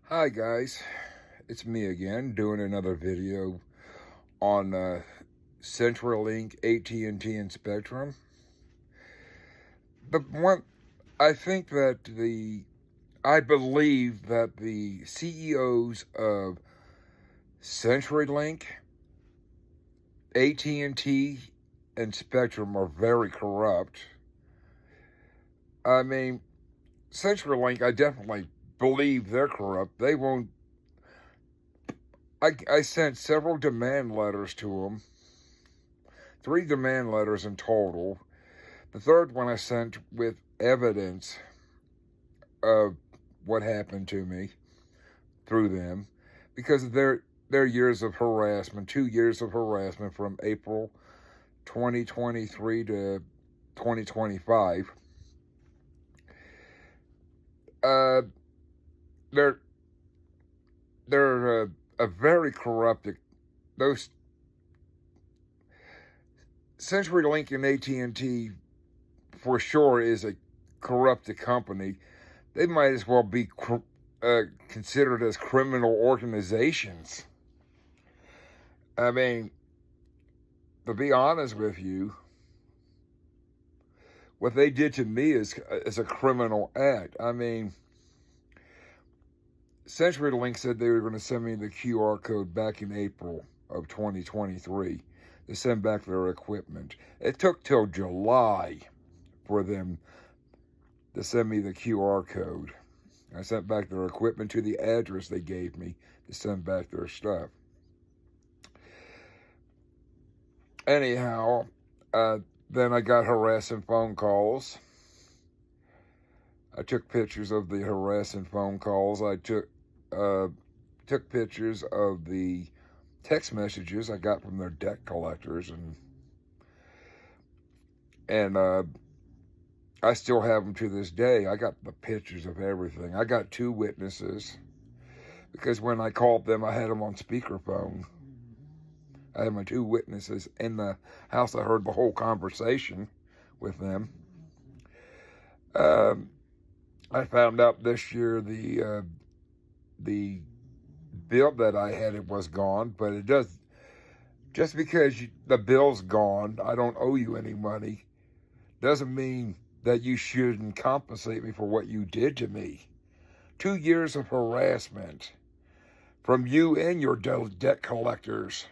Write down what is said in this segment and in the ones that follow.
Hi guys, it's me again doing another video on CenturyLink, AT&T, and Spectrum. I think that I believe that the CEOs of CenturyLink, AT&T, and Spectrum are very corrupt. I mean, CenturyLink, I definitely believe they're corrupt. They won't. I sent several demand letters to them. 3 demand letters in total. The third one I sent with evidence of what happened to me through them because of their years of harassment, 2 years of harassment from April 2023 to 2025. Uh, they're a very corrupted. Those CenturyLink and AT&T for sure is a corrupted company. They might as well be considered as criminal organizations. I mean, to be honest with you, what they did to me is a criminal act. I mean, CenturyLink said they were going to send me the QR code back in April of 2023 to send back their equipment. It took till July for them to send me the QR code. I sent back their equipment to the address they gave me to send back their stuff. Anyhow, then I got harassing phone calls. I took pictures of the harassing phone calls. I took pictures of the text messages I got from their debt collectors, and I still have them to this day. I got the pictures of everything. I got 2 witnesses because when I called them, I had them on speakerphone. I had my 2 witnesses in the house. I heard the whole conversation with them. I found out this year the bill that I had, it was gone, but it does. Just because the bill's gone, I don't owe you any money, doesn't mean that you shouldn't compensate me for what you did to me. 2 years of harassment from you and your debt collectors.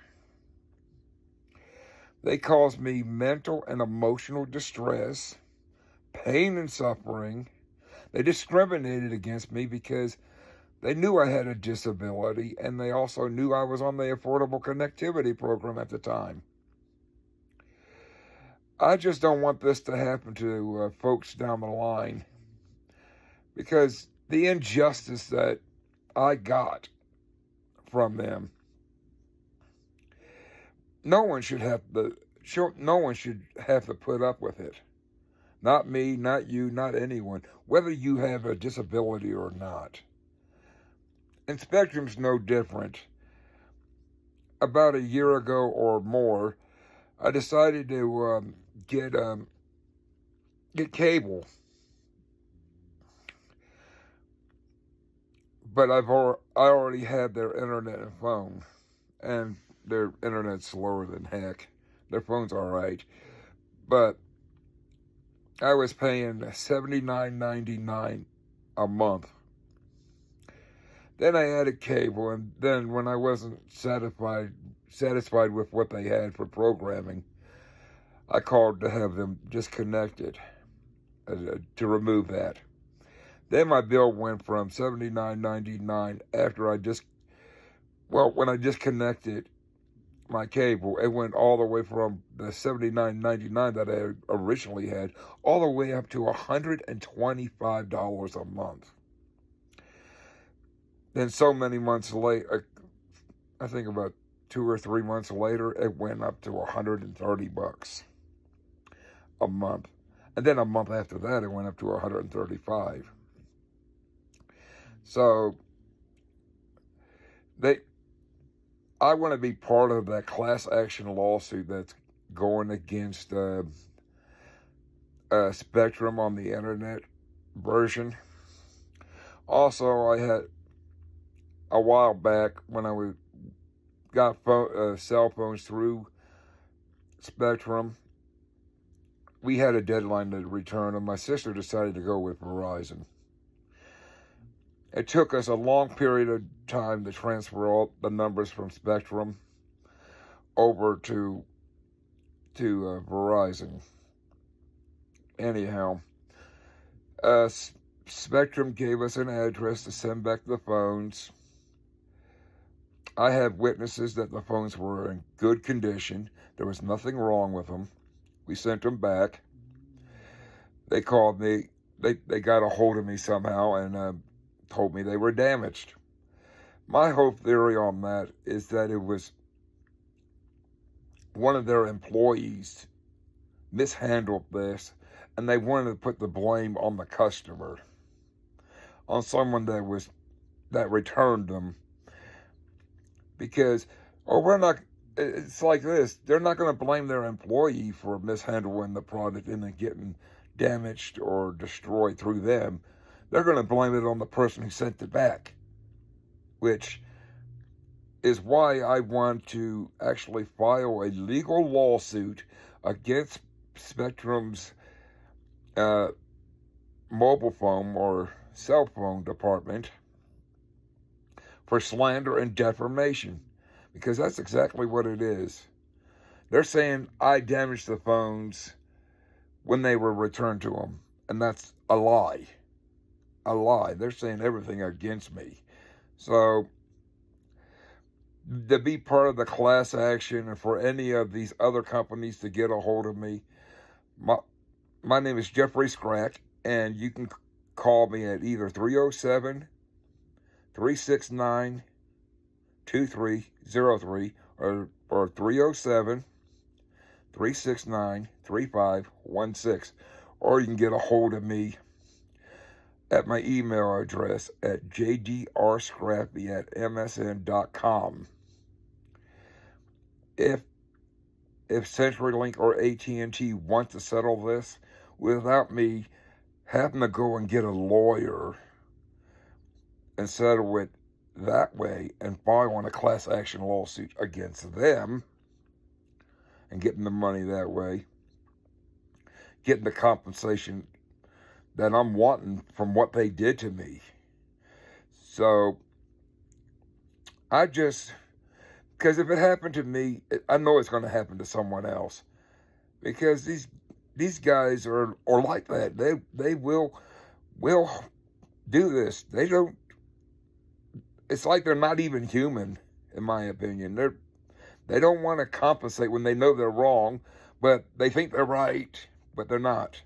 They caused me mental and emotional distress, pain and suffering. They discriminated against me because they knew I had a disability, and they also knew I was on the Affordable Connectivity Program at the time. I just don't want this to happen to folks down the line, because the injustice that I got from them, no one should have to put up with it. Not me, not you, not anyone, whether you have a disability or not. And Spectrum's no different. About a year ago or more, I decided to get cable, but I already had their internet and phone, and their internet's slower than heck. Their phone's all right, but I was paying $79.99 a month. Then I added cable, and then when I wasn't satisfied with what they had for programming, I called to have them disconnected, to remove that. Then my bill went from $79.99 when I disconnected my cable. It went all the way from the $79.99 that I originally had, all the way up to $125 a month. Then so many months later, I think about 2 or 3 months later, it went up to $130 a month. And then a month after that, it went up to $135. So I want to be part of that class action lawsuit that's going against Spectrum on the internet version. Also, a while back when I got cell phones through Spectrum. We had a deadline to return, and my sister decided to go with Verizon. It took us a long period of time to transfer all the numbers from Spectrum over to Verizon. Anyhow, Spectrum gave us an address to send back the phones. I have witnesses that the phones were in good condition. There was nothing wrong with them. We sent them back. They called me. They got a hold of me somehow and told me they were damaged. My whole theory on that is that it was one of their employees mishandled this, and they wanted to put the blame on the customer, on someone that returned them. Because, it's like this, they're not going to blame their employee for mishandling the product and then getting damaged or destroyed through them. They're going to blame it on the person who sent it back, which is why I want to actually file a legal lawsuit against Spectrum's mobile phone or cell phone department for slander and defamation, because that's exactly what it is. They're saying I damaged the phones when they were returned to them, and that's a lie. A lie. They're saying everything against me. So, to be part of the class action and for any of these other companies to get a hold of me, my name is Jeffrey Scrack, and you can call me at either 307-369-2303 or 307-369-3516, or you can get a hold of me at my email address at jdrscrappy@msn.com. If CenturyLink or AT&T want to settle this without me having to go and get a lawyer and settle it that way and file a class action lawsuit against them and getting the money that way, getting the compensation that I'm wanting from what they did to me. So because if it happened to me, I know it's going to happen to someone else, because these guys are like that. They will do this. They don't. It's like they're not even human, in my opinion. They don't want to compensate when they know they're wrong, but they think they're right, but they're not.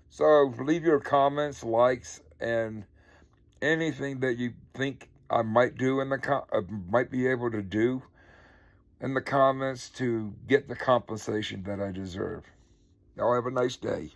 So leave your comments, likes, and anything that you think I might do might be able to do in the comments to get the compensation that I deserve. Y'all have a nice day.